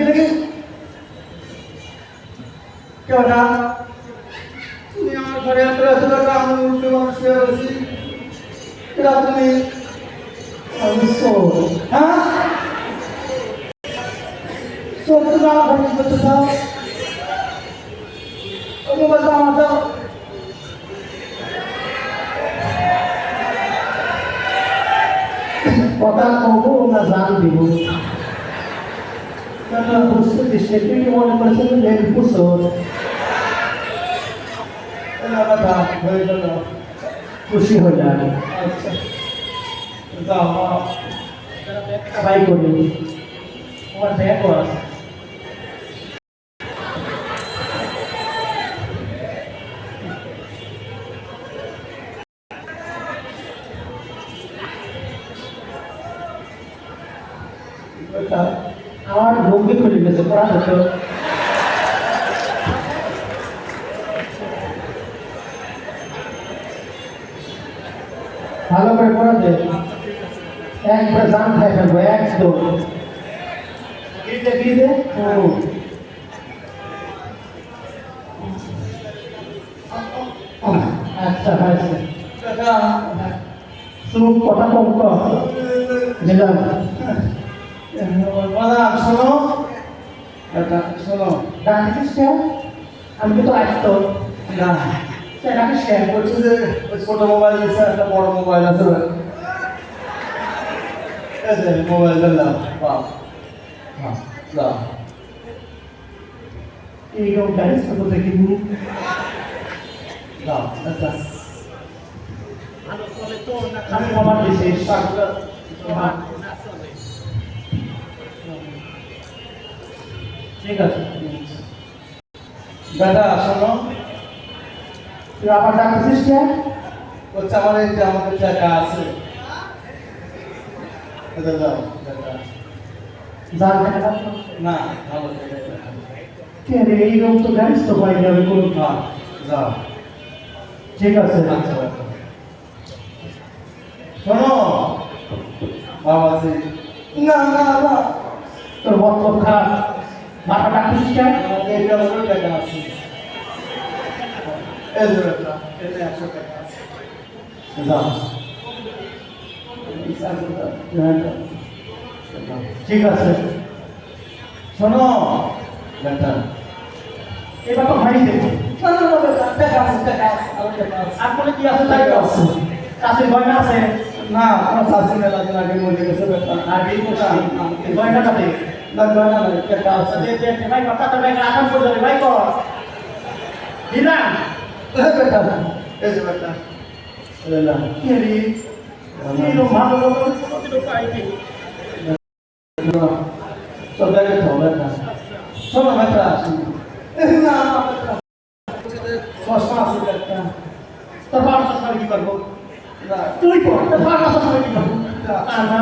lagi क्या ना यहाँ घरे अंदर अंदर काम उल्टे मानुषिया बसी क्या तुम्हें अविसो हाँ सोचना भरी बच्चा तुम बताओ तो पता को ना जान दी karena khusus di sini mau dipercaya dari pusat. Kenapa tak? Bagaimana? Khusus hoja. Sama. Baik ini. Orang saya kuas. Betul. আমার ভঙ্গি খুলে গেছে পড়া হতো ভালো করে পড়া দে একবার জান খাই ফেলবো একদম কি দে আচ্ছা হয়েছে শুরু কথা কম দিলাম Mana sono? Kata sono. Dan itu share. Ambil itu iPhone. Nah, saya nak share. Boleh tu, foto mobile ni saya ada foto mobile lah tu. Ada mobile dah. Wow. Dah. Ini kau garis foto lagi ni. Dah, ada. Anu soal itu nak kami mama di sini sangat. ঠিক আছে দাদা শোনো তুই আবার ডাকছিস কে বলছে আমার এই যে আমাদের টাকা আছে দাদা দাদা জান টাকা না ভালো কে রে এই রকম তো গাড়ি তো পাই যাবে কোন না যাও ঠিক আছে আচ্ছা শোনো বাবা সে না না না তোর মতলব খারাপ মাথা ডাকছিস কেন এই ব্যবস্থা টাকা আছে এই ধরটা এতে 100 টাকা আছে যাও ঠিক আছে শোনো বেটা এবার তো ভাই দেবো না না না বেটা টাকা আছে আর বলে কি আছে তাই আছে চাষের গয়না আছে না আমার চাষের মেলা দিন আগে মরে গেছে বেটা আগে কোথা গয়নাটা দে না গয়না নাই টাকা আছে দে দে ভাই কথা তো ভাই আকাম করে যাবে ভাই কর দিনা বেটা এই যে বেটা লেলা কি রে এই লো ভালো লোক কত লোক আইবে সব জায়গায় তো বেটা শোনো বেটা না বেটা সস্তা আছে বেটা তোর বাবা সস্তা কি করবো তুই পড় তোর বাবা সস্তা কি করবো না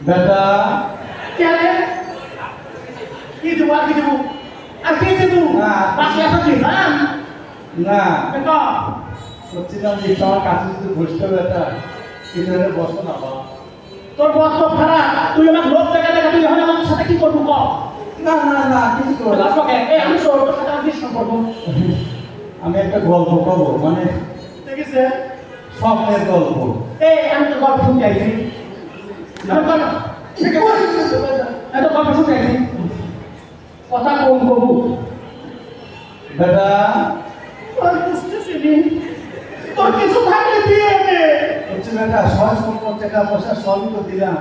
বেটা কেন কি দেবো আর কি দেবো আর কি দেবো বাকি আছে কি জান না বেটা সত্যিকার যে তোমার কাছে যদি বসতে বেটা কিভাবে বসো না বাবা তোর বস তো খারাপ তুই আমার লোক দেখা দেখা তুই এখন আমার সাথে কি করবো কর না না না কিছু করবো না এই আমি তোর সাথে আমি সম্পর্ক আমি একটা গল্প করবো মানে কিসে স্বপ্নের গল্প। এই আমি তো গল্প শুনতে আইছি এত গল্প শুনতে আইছি কথা কম কবু বেটা তোর বুঝতেছি নি তোর কিছু থাকলে দিয়ে দে হচ্ছে বেটা সহজ টাকা পয়সা সবই তো দিলাম,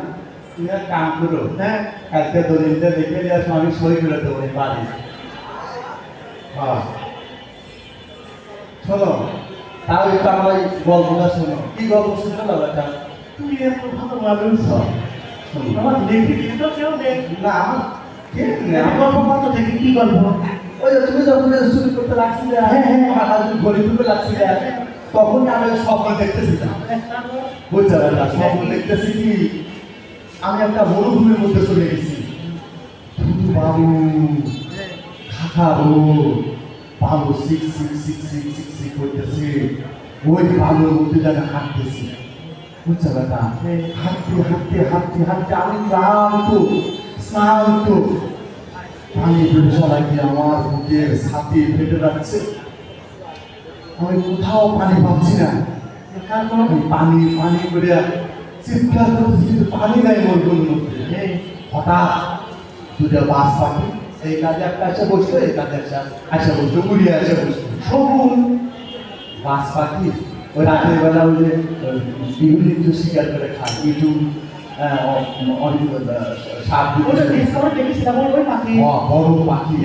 তুমি এক কাম করো, হ্যাঁ কালকে দলিলটা দেখে দিয়ে আসো, আমি সই করে দেবো এই বাড়ি। হ্যাঁ শোনো, তাও একটু আমার এই গল্পটা শোনো। কি গল্প শুনতে পারো বেটা? তুই এত ভালো মানুষ শোনো আমার দেখি তো কেউ নেই না আমার কে আমি গল্প কত দেখি কি গল্প ওই যে তুমি যখন চুরি করতে লাগছিলে, আমার হাজবেন্ড ঘড়ি তুলতে লাগছিলে, তখনই আমি স্বপ্ন দেখতেছিলাম। বুঝতে পারলাম স্বপ্ন দেখতেছি কি আমি একটা মরুভূমির মধ্যে চলে গেছি। বাবু খাবো বাবু সিক সিক সিক সিক সিক সিক করতেছি, ওই বাবুর মধ্যে যেন হাঁটতেছি। বুঝতে পারলাম হাঁটতে হাঁটতে হাঁটতে হাঁটতে আমি ক্লান্ত পানি বেরোসা লাগে, আমার বুকের ছাতি ফেটে যাচ্ছে, আমি কোথাও পানি পাচ্ছি না। আমি পানি পানি করে চিৎকার করতেছি কিন্তু পানি নাই মরুভূমির মধ্যে। হঠাৎ দুটো বাস পাখি এই কাজে একটা এসে বসলো, এই কাজে এসে বসলো, উড়িয়ে এসে বসলো সবুজ বাস পাখি। ওই রাতের বেলা ওই যে বিভিন্ন কিছু শিকার করে খায়, কিছু সাপ দেখেছিলাম ওই পাখি বড় পাখি।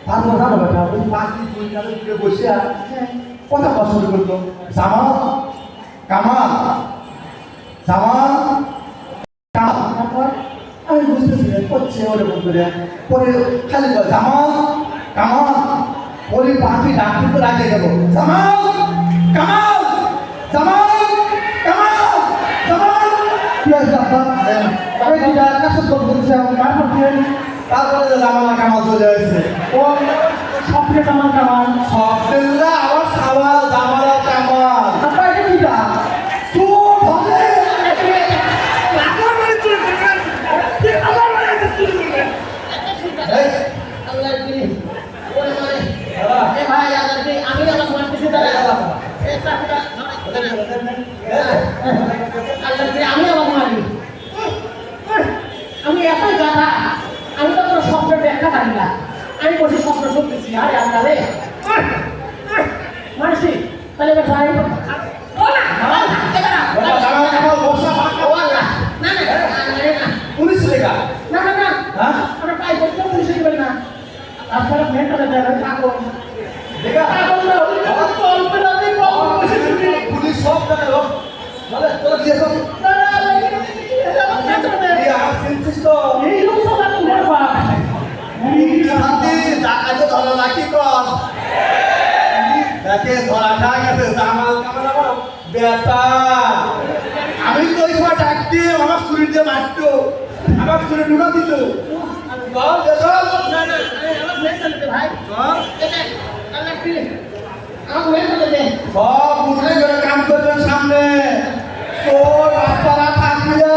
তারপর জানো বেটা ওই পাখি দুই কালে উঠে বসে আর কথা পছন্দ করতো, জামাল কামাল জামাল কামাল। তারপর আমি বুঝতেছি করছে ওরকম করে, পরে খালি জামাল কামাল, ওই পাখি ডাকতে তো রাখে গেল, জামাল কামাল জামাল কামাল জামাল। কি আছে আপনার? আমি দুটা কাশত করতেছিলাম, তারপরে জামাল কামাল চলে আসছে। ও স্বপ্নে কামাল কামাল স্বপ্নের না আমার সামাল জামাল কামাল। আপনার এটা কিটা চোর ধরে এই আল্লাহ কি ওরে মানে এ ভাই আল্লাহ কি আমি না মারতেছি তারা এ সাপটা আল্লাহ কি আমি আবার মারি আমি এতই গাধা, আমি তো কোনো স্বপ্নের ব্যাখ্যা জানি না, আমি বসে স্বপ্ন শুনতেছি। আরে আল্লাহ রে মানসি তাহলে এবার ভাই ও না জামাল কামাল বসা ও আল্লাহ না না না পুলিশ লেখা না না না হ্যাঁ আমরা পাই করতে পুলিশে দিবেন না আপনারা মেন্টালে দেবেন থাকো লেখা পুলিশ সব জানে লোক বলে তোরা দিয়ে সব এই আমার সেন্সিস তো শান্তি ডাকাতে ধরা লাকি কর তাকে ধরা খাওয়া গেছে জামাল কামাল আমার বেটা। আমি তো ওই সময় ডাকতে আমার চুরি দিয়ে মারতো, আমার চুরি ঢুকা দিত। সব উঠলে করে কাম করবেন সামনে, চোর বাচ্চারা থাকবে।